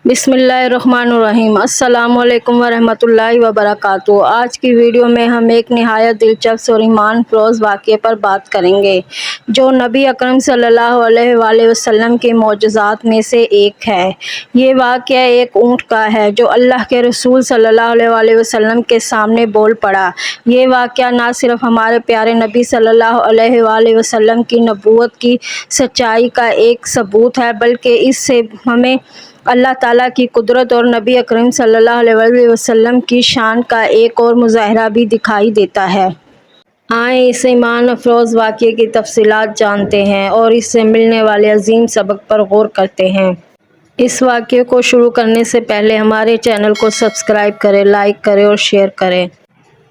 بسم اللہ الرحمن الرحیم۔ السلام علیکم ورحمۃ اللہ وبرکاتہ۔ آج کی ویڈیو میں ہم ایک نہایت دلچسپ اور ایمان افروز واقعے پر بات کریں گے جو نبی اکرم صلی اللہ علیہ وآلہ وسلم کے معجزات میں سے ایک ہے۔ یہ واقعہ ایک اونٹ کا ہے جو اللہ کے رسول صلی اللہ علیہ وآلہ وسلم کے سامنے بول پڑا۔ یہ واقعہ نہ صرف ہمارے پیارے نبی صلی اللہ علیہ وآلہ وسلم کی نبوت کی سچائی کا ایک ثبوت ہے بلکہ اس سے ہمیں اللہ تعالیٰ کی قدرت اور نبی اکرم صلی اللہ علیہ وآلہ وسلم کی شان کا ایک اور مظاہرہ بھی دکھائی دیتا ہے۔ آئیں اس ایمان افروز واقعے کی تفصیلات جانتے ہیں اور اس سے ملنے والے عظیم سبق پر غور کرتے ہیں۔ اس واقعے کو شروع کرنے سے پہلے ہمارے چینل کو سبسکرائب کریں، لائک کریں اور شیئر کریں۔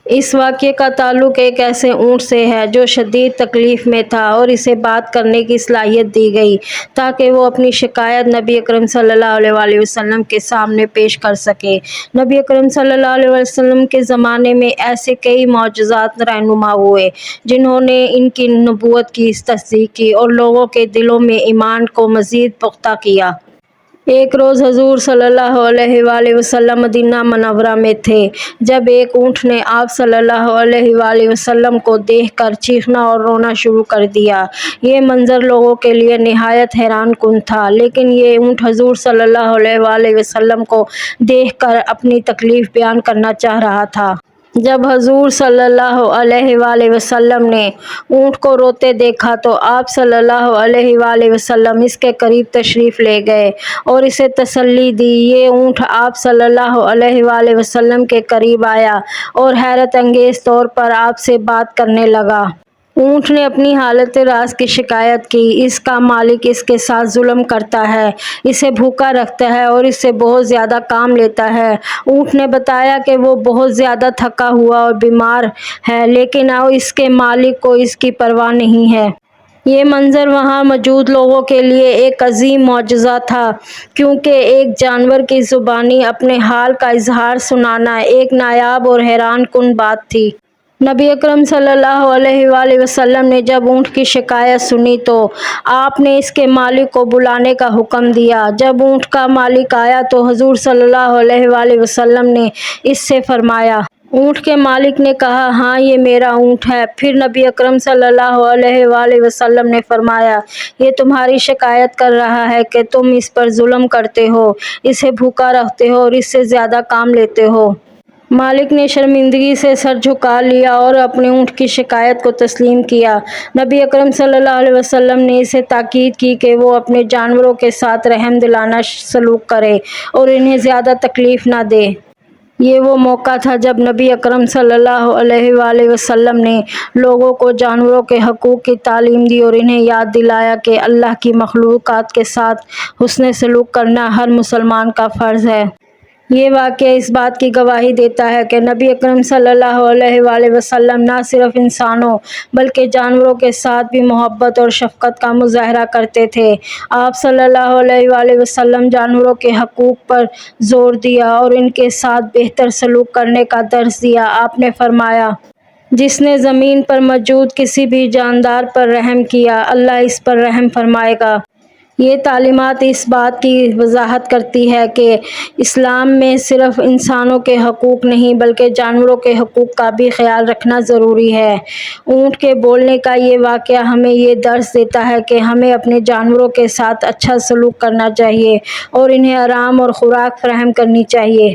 اس واقعے کا تعلق ایک ایسے اونٹ سے ہے جو شدید تکلیف میں تھا اور اسے بات کرنے کی صلاحیت دی گئی تاکہ وہ اپنی شکایت نبی اکرم صلی اللہ علیہ وآلہ وسلم کے سامنے پیش کر سکے۔ نبی اکرم صلی اللہ علیہ وسلم کے زمانے میں ایسے کئی معجزات رونما ہوئے جنہوں نے ان کی نبوت کی تصدیق کی اور لوگوں کے دلوں میں ایمان کو مزید پختہ کیا۔ ایک روز حضور صلی اللہ علیہ وآلہ وسلم مدینہ منورہ میں تھے جب ایک اونٹ نے آپ صلی اللہ علیہ وآلہ وسلم کو دیکھ کر چیخنا اور رونا شروع کر دیا۔ یہ منظر لوگوں کے لیے نہایت حیران کن تھا، لیکن یہ اونٹ حضور صلی اللہ علیہ وآلہ وسلم کو دیکھ کر اپنی تکلیف بیان کرنا چاہ رہا تھا۔ جب حضور صلی اللہ علیہ وآلہ وسلم نے اونٹ کو روتے دیکھا تو آپ صلی اللہ علیہ وآلہ وسلم اس کے قریب تشریف لے گئے اور اسے تسلی دی۔ یہ اونٹ آپ صلی اللہ علیہ وآلہ وسلم کے قریب آیا اور حیرت انگیز طور پر آپ سے بات کرنے لگا۔ اونٹ نے اپنی حالت راز کی شکایت کی۔ اس کا مالک اس کے ساتھ ظلم کرتا ہے، اسے بھوکا رکھتا ہے اور اس سے بہت زیادہ کام لیتا ہے۔ اونٹ نے بتایا کہ وہ بہت زیادہ تھکا ہوا اور بیمار ہے لیکن اس کے مالک کو اس کی پرواہ نہیں ہے۔ یہ منظر وہاں موجود لوگوں کے لیے ایک عظیم معجزہ تھا کیونکہ ایک جانور کی زبانی اپنے حال کا اظہار سنانا ایک نایاب اور حیران کن بات تھی۔ نبی اکرم صلی اللہ علیہ وآلہ وسلم نے جب اونٹ کی شکایت سنی تو آپ نے اس کے مالک کو بلانے کا حکم دیا۔ جب اونٹ کا مالک آیا تو حضور صلی اللہ علیہ وآلہ وسلم نے اس سے فرمایا۔ اونٹ کے مالک نے کہا، ہاں یہ میرا اونٹ ہے۔ پھر نبی اکرم صلی اللہ علیہ وآلہ وسلم نے فرمایا، یہ تمہاری شکایت کر رہا ہے کہ تم اس پر ظلم کرتے ہو، اسے بھوکا رکھتے ہو اور اس سے زیادہ کام لیتے ہو۔ مالک نے شرمندگی سے سر جھکا لیا اور اپنے اونٹ کی شکایت کو تسلیم کیا۔ نبی اکرم صلی اللہ علیہ وسلم نے اسے تاکید کی کہ وہ اپنے جانوروں کے ساتھ رحم دلانہ سلوک کرے اور انہیں زیادہ تکلیف نہ دے۔ یہ وہ موقع تھا جب نبی اکرم صلی اللہ علیہ وآلہ وسلم نے لوگوں کو جانوروں کے حقوق کی تعلیم دی اور انہیں یاد دلایا کہ اللہ کی مخلوقات کے ساتھ حسن سلوک کرنا ہر مسلمان کا فرض ہے۔ یہ واقعہ اس بات کی گواہی دیتا ہے کہ نبی اکرم صلی اللہ علیہ وآلہ وسلم نہ صرف انسانوں بلکہ جانوروں کے ساتھ بھی محبت اور شفقت کا مظاہرہ کرتے تھے۔ آپ صلی اللہ علیہ وآلہ وسلم جانوروں کے حقوق پر زور دیا اور ان کے ساتھ بہتر سلوک کرنے کا درس دیا۔ آپ نے فرمایا، جس نے زمین پر موجود کسی بھی جاندار پر رحم کیا، اللہ اس پر رحم فرمائے گا۔ یہ تعلیمات اس بات کی وضاحت کرتی ہے کہ اسلام میں صرف انسانوں کے حقوق نہیں بلکہ جانوروں کے حقوق کا بھی خیال رکھنا ضروری ہے۔ اونٹ کے بولنے کا یہ واقعہ ہمیں یہ درس دیتا ہے کہ ہمیں اپنے جانوروں کے ساتھ اچھا سلوک کرنا چاہیے اور انہیں آرام اور خوراک فراہم کرنی چاہیے۔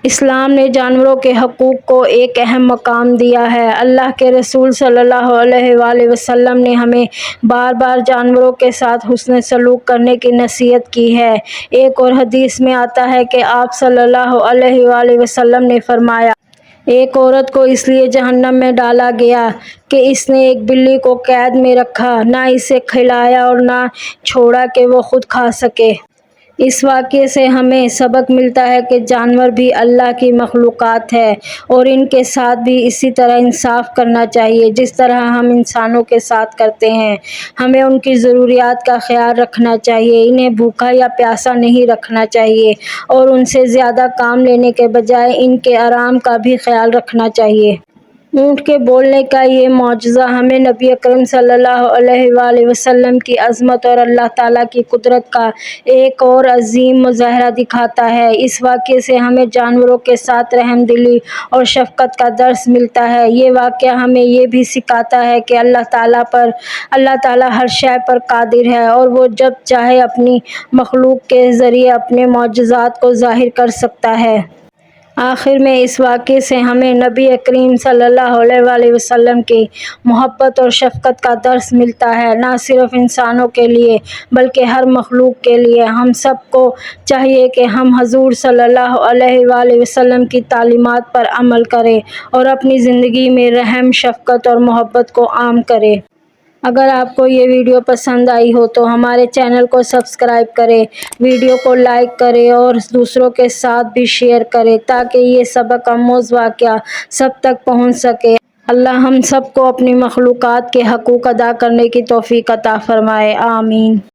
اسلام نے جانوروں کے حقوق کو ایک اہم مقام دیا ہے۔ اللہ کے رسول صلی اللہ علیہ وآلہ وسلم نے ہمیں بار بار جانوروں کے ساتھ حسن سلوک کرنے کی نصیحت کی ہے۔ ایک اور حدیث میں آتا ہے کہ آپ صلی اللہ علیہ وآلہ وسلم نے فرمایا، ایک عورت کو اس لیے جہنم میں ڈالا گیا کہ اس نے ایک بلی کو قید میں رکھا، نہ اسے کھلایا اور نہ چھوڑا کہ وہ خود کھا سکے۔ اس واقعے سے ہمیں سبق ملتا ہے کہ جانور بھی اللہ کی مخلوقات ہیں اور ان کے ساتھ بھی اسی طرح انصاف کرنا چاہیے جس طرح ہم انسانوں کے ساتھ کرتے ہیں۔ ہمیں ان کی ضروریات کا خیال رکھنا چاہیے، انہیں بھوکا یا پیاسا نہیں رکھنا چاہیے اور ان سے زیادہ کام لینے کے بجائے ان کے آرام کا بھی خیال رکھنا چاہیے۔ اونٹ کے بولنے کا یہ معجزہ ہمیں نبی اکرم صلی اللہ علیہ وآلہ وسلم کی عظمت اور اللہ تعالیٰ کی قدرت کا ایک اور عظیم مظاہرہ دکھاتا ہے۔ اس واقعے سے ہمیں جانوروں کے ساتھ رحم دلی اور شفقت کا درس ملتا ہے۔ یہ واقعہ ہمیں یہ بھی سکھاتا ہے کہ اللہ تعالیٰ ہر شے پر قادر ہے اور وہ جب چاہے اپنی مخلوق کے ذریعے اپنے معجزات کو ظاہر کر سکتا ہے۔ آخر میں اس واقعے سے ہمیں نبی کریم صلی اللہ علیہ وآلہ وسلم کی محبت اور شفقت کا درس ملتا ہے، نہ صرف انسانوں کے لیے بلکہ ہر مخلوق کے لیے۔ ہم سب کو چاہیے کہ ہم حضور صلی اللہ علیہ وآلہ وسلم کی تعلیمات پر عمل کریں اور اپنی زندگی میں رحم، شفقت اور محبت کو عام کریں۔ اگر آپ کو یہ ویڈیو پسند آئی ہو تو ہمارے چینل کو سبسکرائب کریں، ویڈیو کو لائک کریں اور دوسروں کے ساتھ بھی شیئر کریں تاکہ یہ سبق آموز واقعہ سب تک پہنچ سکے۔ اللہ ہم سب کو اپنی مخلوقات کے حقوق ادا کرنے کی توفیق عطا فرمائے، آمین۔